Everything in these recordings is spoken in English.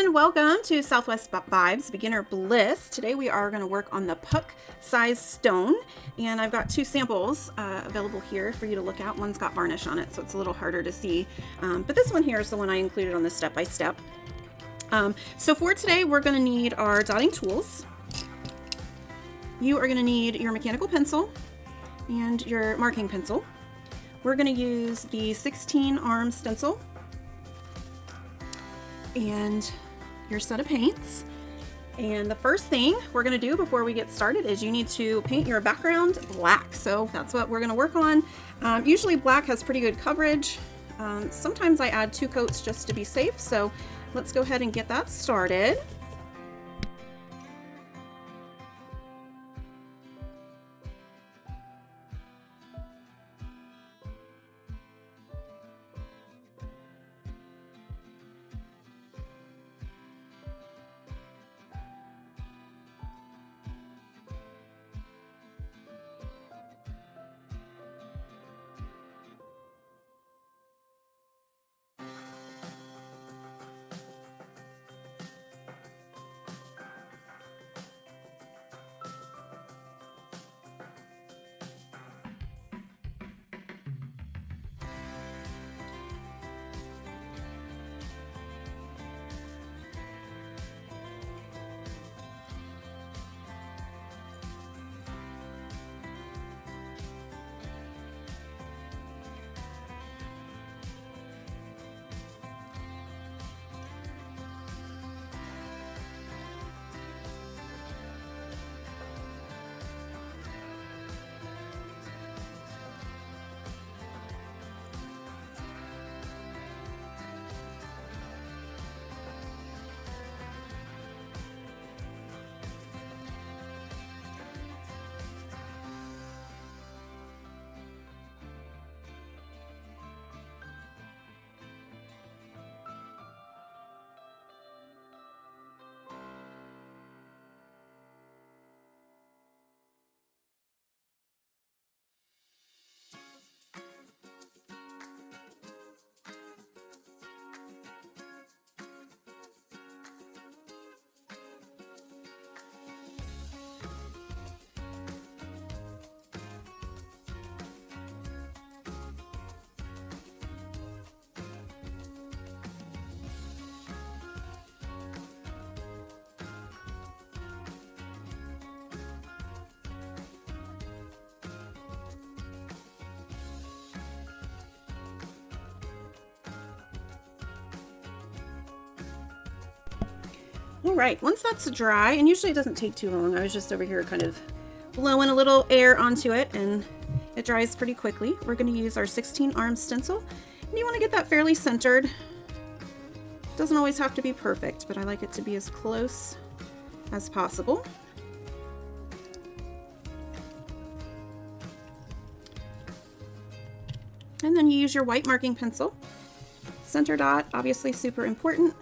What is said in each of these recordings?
everyone, welcome to Southwest Vibes Beginner Bliss. Today we are going to work on the puck size stone, and I've got two samples available here for you to look at. One's got varnish on it, so it's a little harder to see, but this one here is the one I included on the step-by-step. So for today we're going to need our dotting tools. You are going to need your mechanical pencil and your marking pencil. We're going to use the 16-arm stencil and your set of paints. And the first thing we're going to do before we get started is you need to paint your background black. So that's what we're going to work on. Usually black has pretty good coverage. Sometimes I add 2 coats just to be safe. So let's go ahead and get that started. All right, once that's dry, and usually it doesn't take too long, I was just over here kind of blowing a little air onto it and it dries pretty quickly. We're going to use our 16-arm stencil, and you want to get that fairly centered. It doesn't always have to be perfect, but I like it to be as close as possible. And then you use your white marking pencil. Center dot, obviously super important.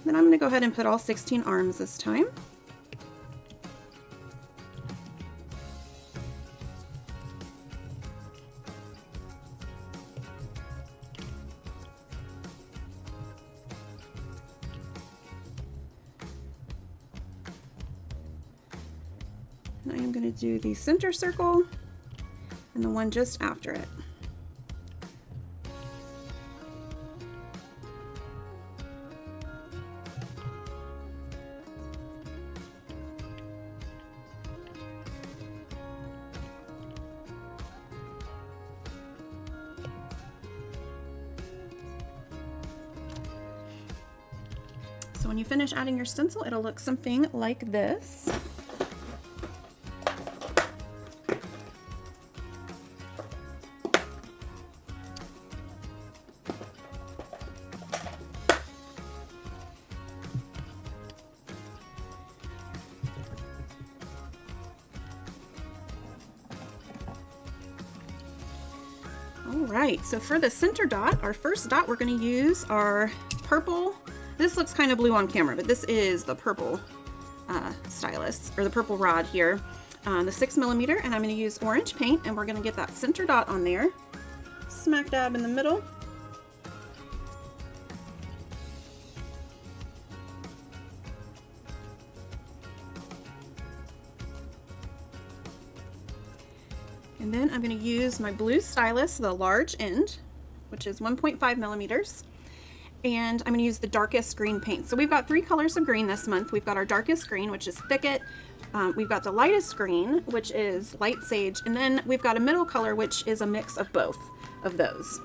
Then I'm going to go ahead and put all 16 arms this time. And I am going to do the center circle and the one just after it. So when you finish adding your stencil, it'll look something like this. All right, so for the center dot, our first dot, we're going to use our purple. This looks kind of blue on camera, but this is the purple stylus, or the purple rod here, the 6mm, and I'm going to use orange paint, and we're going to get that center dot on there, smack dab in the middle. And then I'm going to use my blue stylus, the large end, which is 1.5 millimeters. And I'm going to use the darkest green paint. So we've got 3 colors of green this month. We've got our darkest green, which is Thicket. We've got the lightest green, which is light sage. And then we've got a middle color, which is a mix of both of those.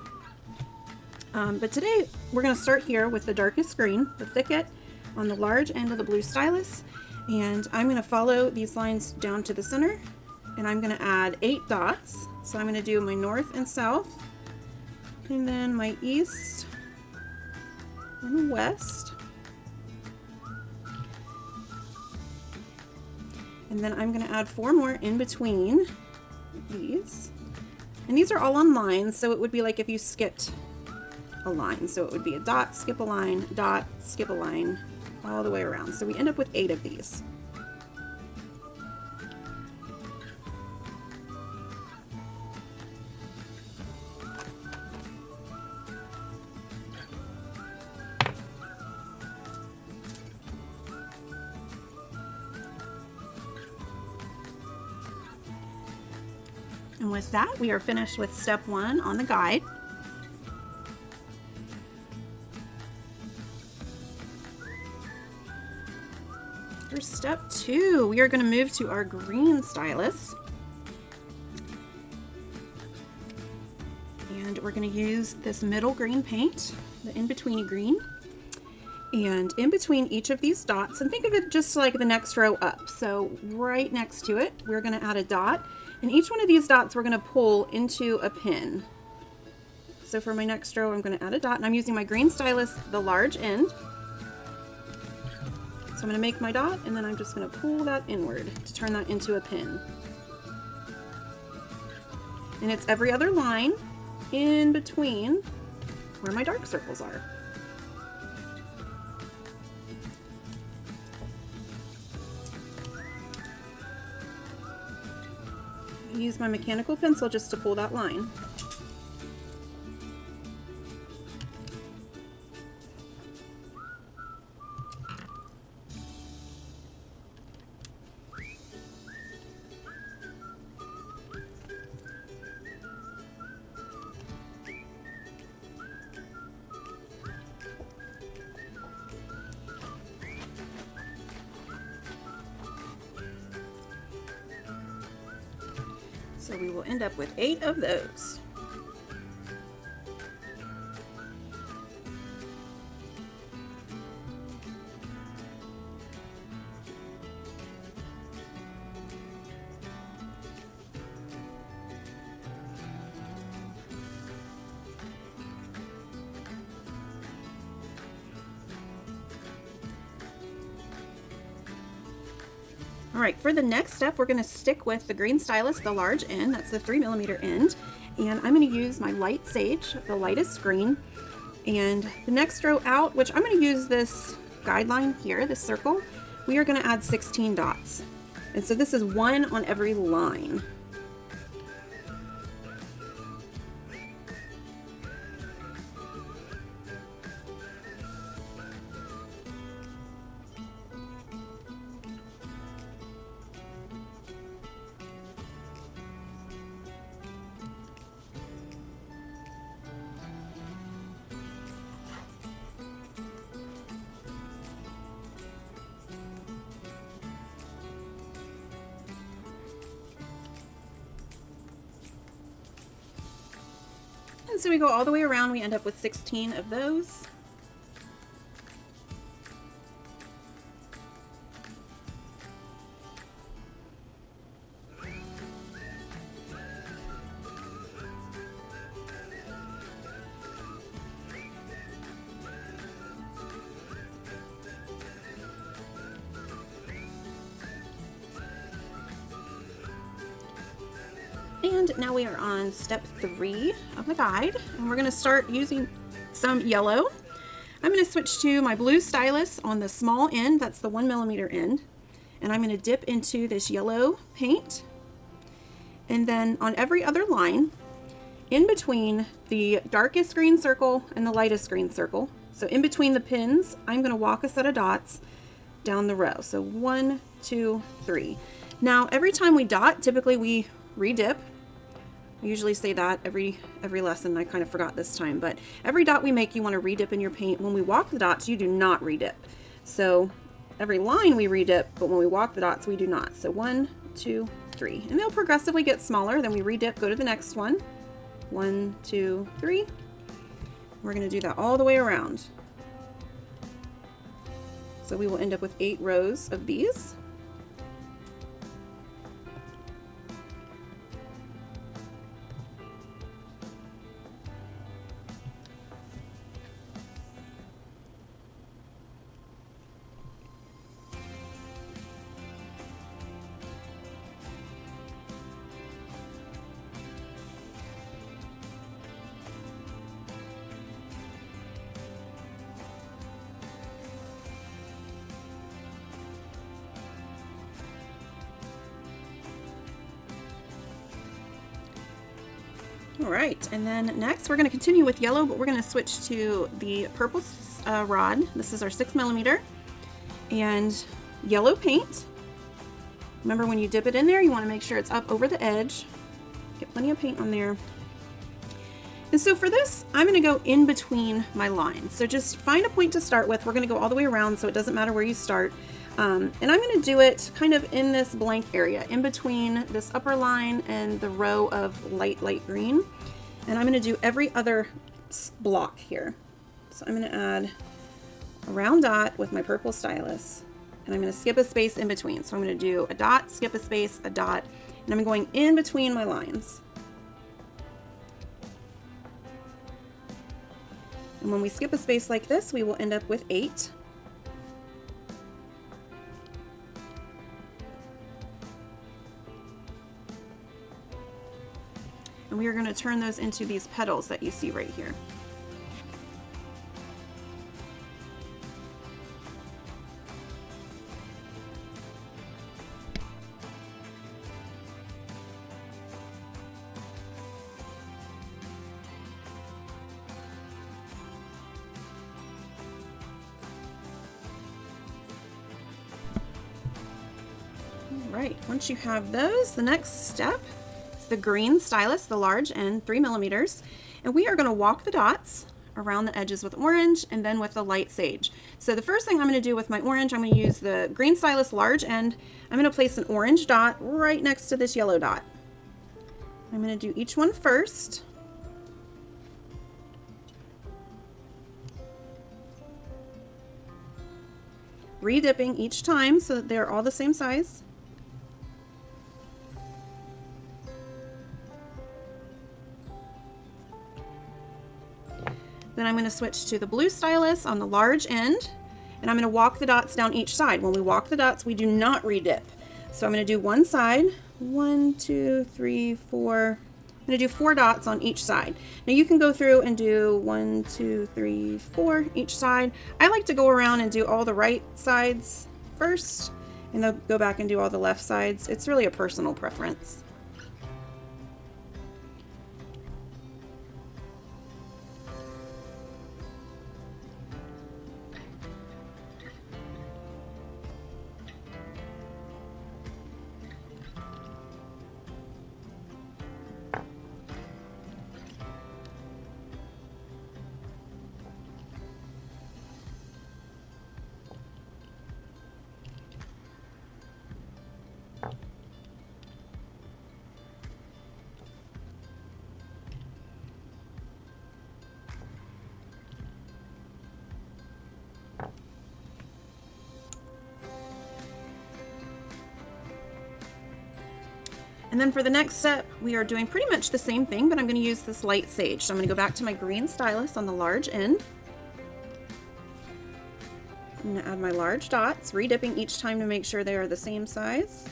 But today we're going to start here with the darkest green, the Thicket, on the large end of the blue stylus. And I'm going to follow these lines down to the center. And I'm going to add 8 dots. So I'm going to do my north and south. And then my east and west. And then I'm going to add 4 more in between these. And these are all on lines, so it would be like if you skipped a line. So it would be a dot, skip a line, dot, skip a line, all the way around. So we end up with 8 of these. And with that, we are finished with step 1 on the guide. For step 2, we are going to move to our green stylus. And we're going to use this middle green paint, the in-betweeny green. And in between each of these dots, and think of it just like the next row up. So right next to it, we're going to add a dot. And each one of these dots we're going to pull into a pin. So for my next row, I'm going to add a dot, and I'm using my green stylus, the large end. So I'm going to make my dot, and then I'm just going to pull that inward to turn that into a pin. And it's every other line in between where my dark circles are. Use my mechanical pencil just to pull that line. So we will end up with 8 of those. All right, for the next step, we're going to stick with the green stylus, the large end, that's the 3 millimeter end, and I'm going to use my light sage, the lightest green, and the next row out, which I'm going to use this guideline here, this circle, we are going to add 16 dots. And so this is 1 on every line. And so we go all the way around, we end up with 16 of those. And now we are on step 3 of the guide, and we're going to start using some yellow. I'm going to switch to my blue stylus on the small end, that's the 1 millimeter end, and I'm going to dip into this yellow paint. And then on every other line, in between the darkest green circle and the lightest green circle, so in between the pins, I'm going to walk a set of dots down the row. So 1, 2, 3. Now every time we dot, typically we redip, I usually say that every lesson. I kind of forgot this time, but every dot we make, you want to redip in your paint. When we walk the dots, you do not redip. So every line we redip, but when we walk the dots, we do not. So 1, 2, 3, and they'll progressively get smaller. Then we redip, go to the next one. 1, 2, 3. We're going to do that all the way around. So we will end up with 8 rows of these. All right, and then next we're going to continue with yellow, but we're going to switch to the purple rod. This is our 6mm and yellow paint. Remember, when you dip it in there, you want to make sure it's up over the edge. Get plenty of paint on there. And so for this, I'm going to go in between my lines. So just find a point to start with. We're going to go all the way around, so it doesn't matter where you start. And I'm going to do it kind of in this blank area, in between this upper line and the row of light green. And I'm going to do every other block here. So I'm going to add a round dot with my purple stylus, and I'm going to skip a space in between. So I'm going to do a dot, skip a space, a dot, and I'm going in between my lines. And when we skip a space like this, we will end up with 8. And we are going to turn those into these petals that you see right here. All right, once you have those, the next step, the green stylus, the large end, 3mm, and we are going to walk the dots around the edges with orange and then with the light sage. So the first thing I'm going to do with my orange, I'm going to use the green stylus large end. I'm going to place an orange dot right next to this yellow dot. I'm going to do each one first. Redipping each time so that they're all the same size. Then I'm going to switch to the blue stylus on the large end, and I'm going to walk the dots down each side. When we walk the dots, we do not redip. So I'm going to do one side, 1, 2, 3, 4. I'm going to do 4 dots on each side. Now you can go through and do 1, 2, 3, 4 each side. I like to go around and do all the right sides first, and then go back and do all the left sides. It's really a personal preference. And then for the next step, we are doing pretty much the same thing, but I'm going to use this light sage. So I'm going to go back to my green stylus on the large end. I'm going to add my large dots, redipping each time to make sure they are the same size.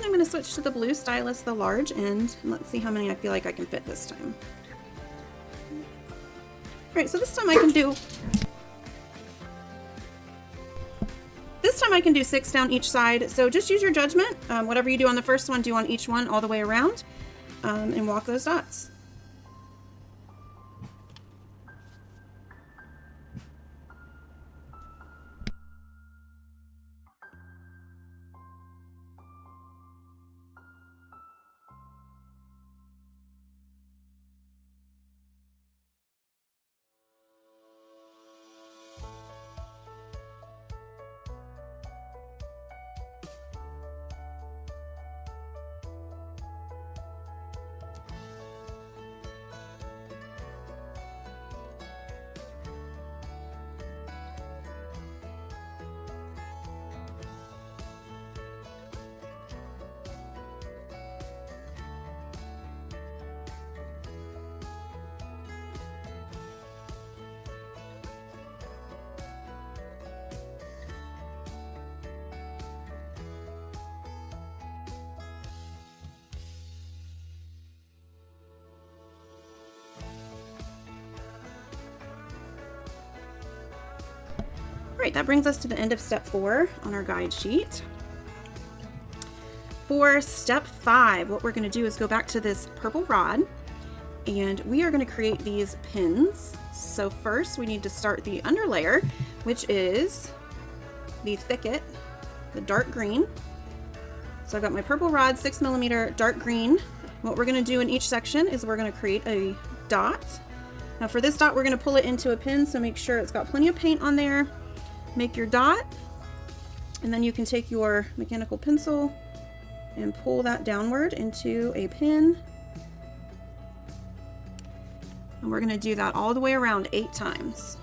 I'm going to switch to the blue stylus, the large end, and let's see how many I feel like I can fit this time. All right, so this time I can do this time I can do 6 down each side, so just use your judgment. Whatever you do on the first one, do on each one all the way around, and walk those dots. Right, that brings us to the end of step 4 on our guide sheet. For step 5, what we're going to do is go back to this purple rod, and we are going to create these pins. So first we need to start the underlayer, which is the Thicket, the dark green. So I've got my purple rod, 6mm dark green. What we're going to do in each section is we're going to create a dot. Now for this dot, we're going to pull it into a pin, so make sure it's got plenty of paint on there. Make your dot, and then you can take your mechanical pencil and pull that downward into a pin. And we're going to do that all the way around 8 times.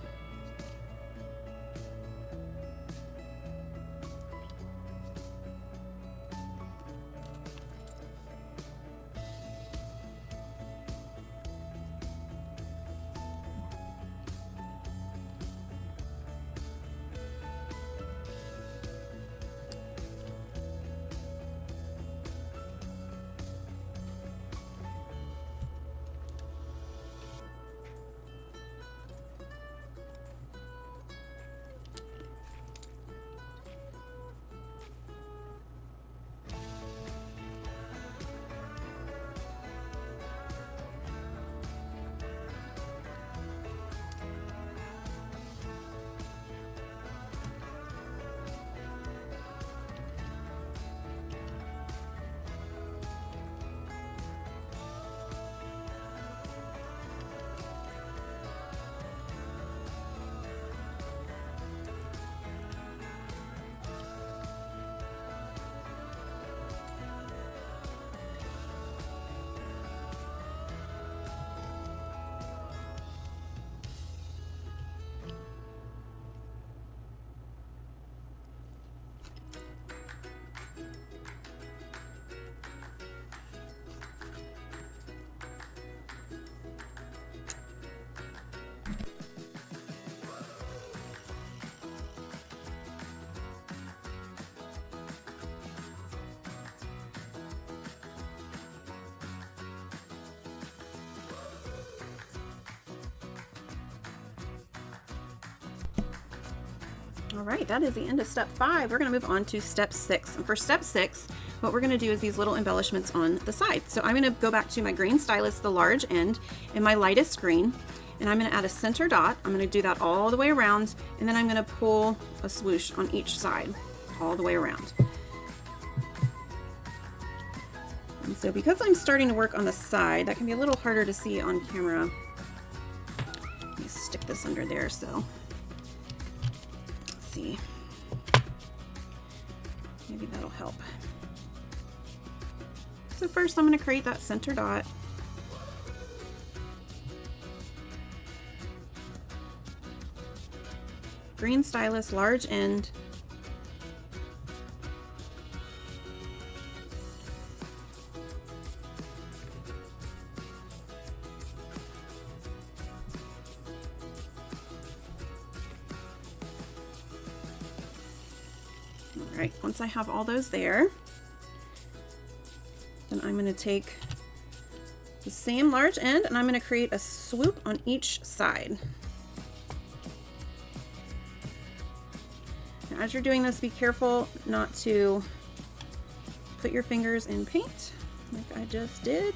All right, that is the end of step 5. We're going to move on to step 6. And for step 6, what we're going to do is these little embellishments on the side. So I'm going to go back to my green stylus, the large end, and my lightest green, and I'm going to add a center dot. I'm going to do that all the way around, and then I'm going to pull a swoosh on each side all the way around. And so because I'm starting to work on the side, that can be a little harder to see on camera. Let me stick this under there so. See, maybe that'll help. So first I'm going to create that center dot. Green stylus, large end. Right, once I have all those there, then I'm going to take the same large end and I'm going to create a swoop on each side. Now as you're doing this, be careful not to put your fingers in paint like I just did.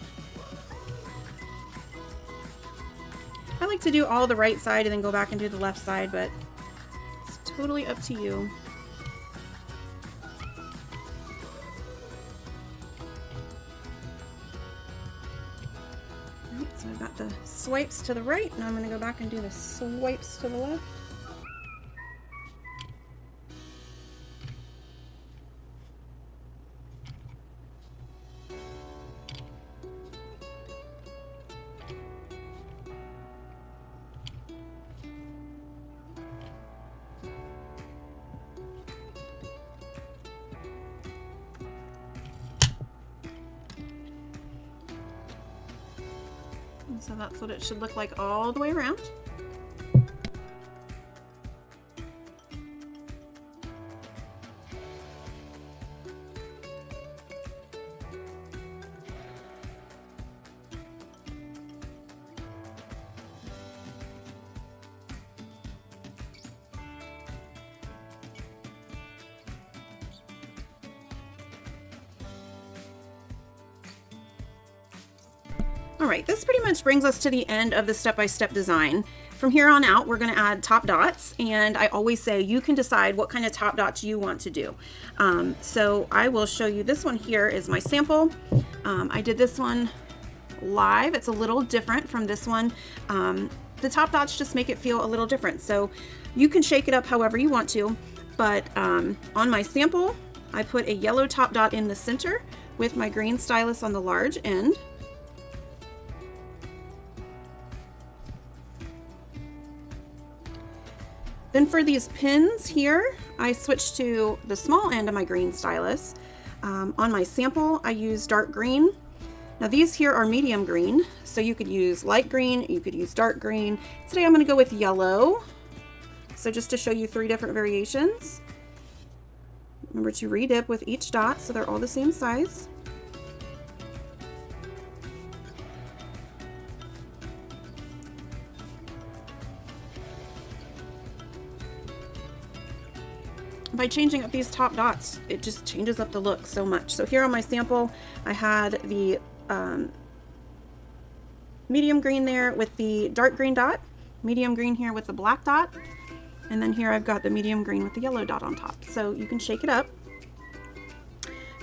I like to do all the right side and then go back and do the left side, but it's totally up to you. All right, so I've got the swipes to the right, and I'm going to go back and do the swipes to the left. And so that's what it should look like all the way around. All right, this pretty much brings us to the end of the step-by-step design. From here on out, we're going to add top dots, and I always say you can decide what kind of top dots you want to do. So I will show you. This one here is my sample. I did this one live. It's a little different from this one. The top dots just make it feel a little different, so you can shake it up however you want to, but on my sample, I put a yellow top dot in the center with my green stylus on the large end. Then for these pins here, I switched to the small end of my green stylus. On my sample, I used dark green. Now these here are medium green, so you could use light green, you could use dark green. Today I'm going to go with yellow. So just to show you 3 different variations. Remember to redip with each dot so they're all the same size. By changing up these top dots, it just changes up the look so much. So here on my sample, I had the medium green there with the dark green dot, medium green here with the black dot, and then here I've got the medium green with the yellow dot on top. So you can shake it up.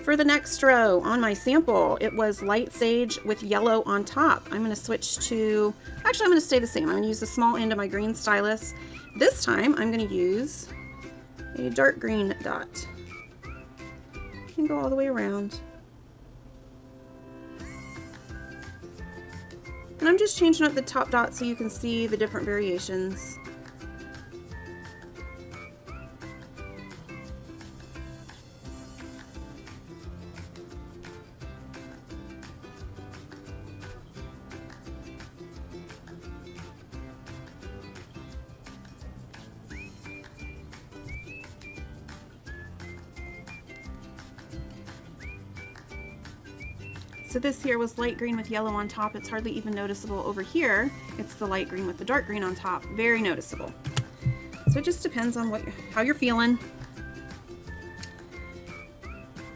For the next row on my sample, it was light sage with yellow on top. I'm going to switch to, actually I'm going to stay the same. I'm going to use the small end of my green stylus. This time I'm going to use a dark green dot and go all the way around. And I'm just changing up the top dot so you can see the different variations. So this here was light green with yellow on top. It's hardly even noticeable over here. It's the light green with the dark green on top. Very noticeable. So it just depends on how you're feeling.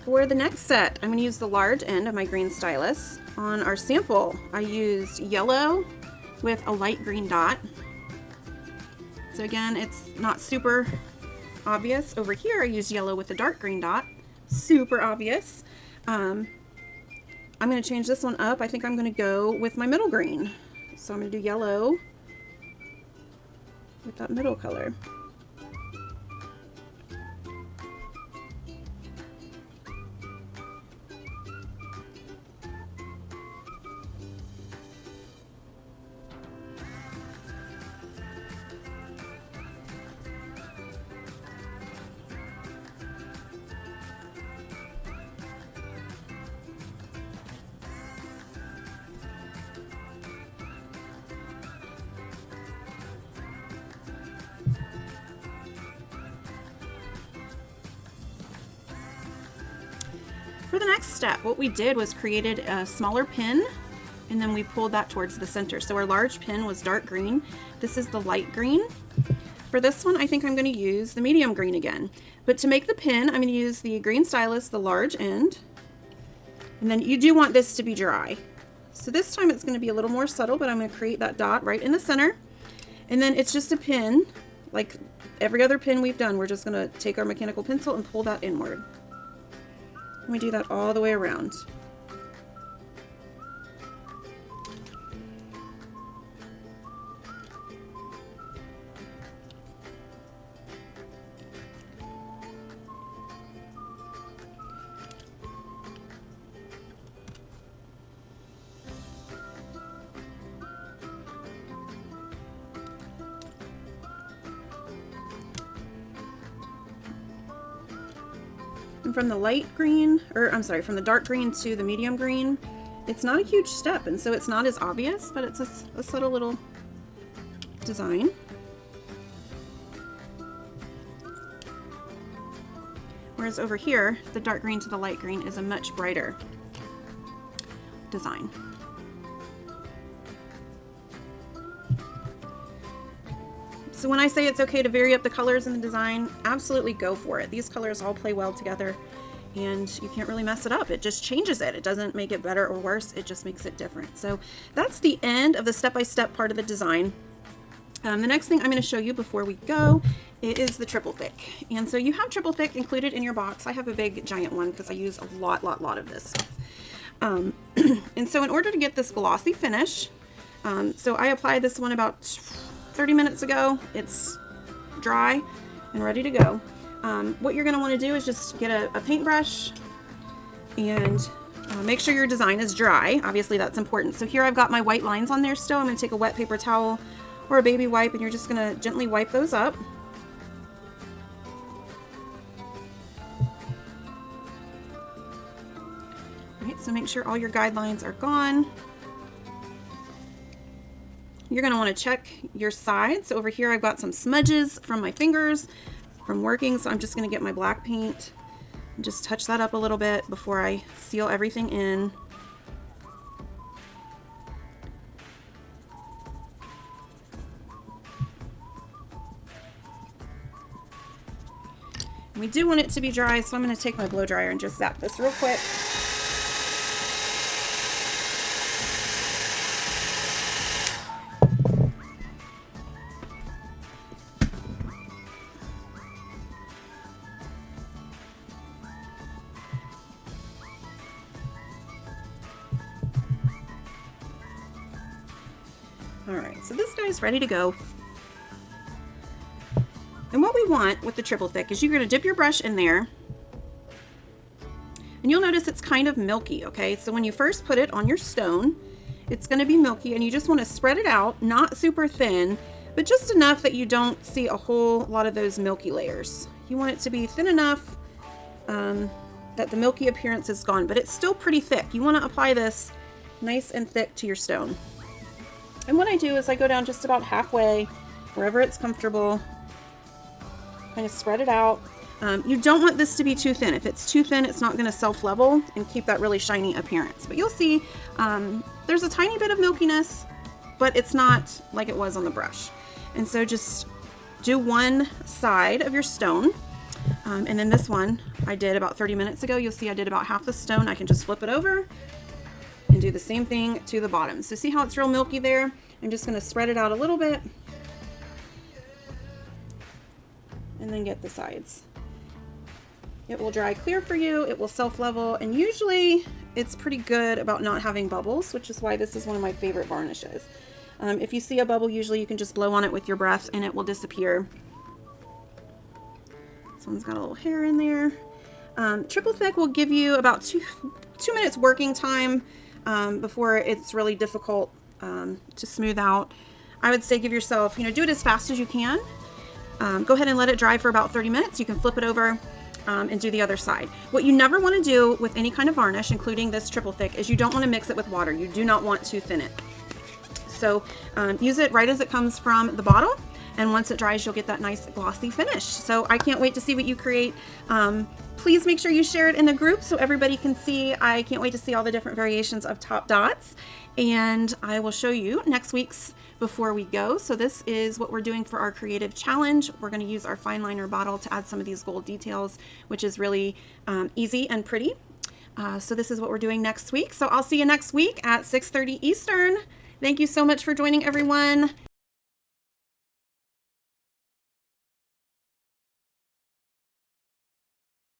For the next set, I'm going to use the large end of my green stylus. On our sample, I used yellow with a light green dot. So again, it's not super obvious. Over here, I used yellow with a dark green dot. Super obvious. I'm going to change this one up. I think I'm going to go with my middle green. So I'm going to do yellow with that middle color. For the next step, what we did was created a smaller pin, and then we pulled that towards the center. So our large pin was dark green. This is the light green. For this one, I think I'm going to use the medium green again. But to make the pin, I'm going to use the green stylus, the large end. And then you do want this to be dry. So this time it's going to be a little more subtle, but I'm going to create that dot right in the center. And then it's just a pin, like every other pin we've done. We're just going to take our mechanical pencil and pull that inward. And we do that all the way around. And from the light green, or I'm sorry, from the dark green to the medium green, it's not a huge step, and so it's not as obvious, but it's a subtle little design. Whereas over here, the dark green to the light green is a much brighter design. So when I say it's okay to vary up the colors in the design, absolutely go for it. These colors all play well together and you can't really mess it up. It just changes it. It doesn't make it better or worse. It just makes it different. So that's the end of the step-by-step part of the design. The next thing I'm going to show you before we go is the triple thick. And so you have triple thick included in your box. I have a big giant one because I use a lot of this stuff. And so in order to get this glossy finish, so I applied this one about 30 minutes ago. It's dry and ready to go. What you're going to want to do is just get a paintbrush and make sure your design is dry. Obviously that's important. So here I've got my white lines on there still. I'm going to take a wet paper towel or a baby wipe and you're just going to gently wipe those up. All right, so make sure all your guidelines are gone. You're going to want to check your sides. So over here I've got some smudges from my fingers from working, so I'm just going to get my black paint and just touch that up a little bit before I seal everything in. And we do want it to be dry, so I'm going to take my blow dryer and just zap this real quick. Alright, so this guy's ready to go. And what we want with the triple thick is you're going to dip your brush in there. And you'll notice it's kind of milky, okay? So when you first put it on your stone, it's going to be milky and you just want to spread it out, not super thin, but just enough that you don't see a whole lot of those milky layers. You want it to be thin enough that the milky appearance is gone, but it's still pretty thick. You want to apply this nice and thick to your stone. And what I do is I go down just about halfway, wherever it's comfortable, kind of spread it out. You don't want this to be too thin. If it's too thin, it's not going to self-level and keep that really shiny appearance. But you'll see there's a tiny bit of milkiness, but it's not like it was on the brush. And so just do one side of your stone. And then this one I did about 30 minutes ago. You'll see I did about half the stone. I can just flip it over and do the same thing to the bottom. So see how it's real milky there? I'm just going to spread it out a little bit and then get the sides. It will dry clear for you, it will self-level, and usually it's pretty good about not having bubbles, which is why this is one of my favorite varnishes. If you see a bubble, usually you can just blow on it with your breath and it will disappear. This one's got a little hair in there. Triple thick will give you about two minutes working time before it's really difficult to smooth out. I would say give yourself, do it as fast as you can. Go ahead and let it dry for about 30 minutes. You can flip it over and do the other side. What you never want to do with any kind of varnish, including this triple thick, is you don't want to mix it with water. You do not want to thin it. So use it right as it comes from the bottle, and once it dries, you'll get that nice glossy finish. So I can't wait to see what you create. please make sure you share it in the group so everybody can see. I can't wait to see all the different variations of top dots. And I will show you next week's before we go. So this is what we're doing for our creative challenge. We're going to use our fine liner bottle to add some of these gold details, which is really easy and pretty. So this is what we're doing next week. So I'll see you next week at 6:30 Eastern. Thank you so much for joining, everyone.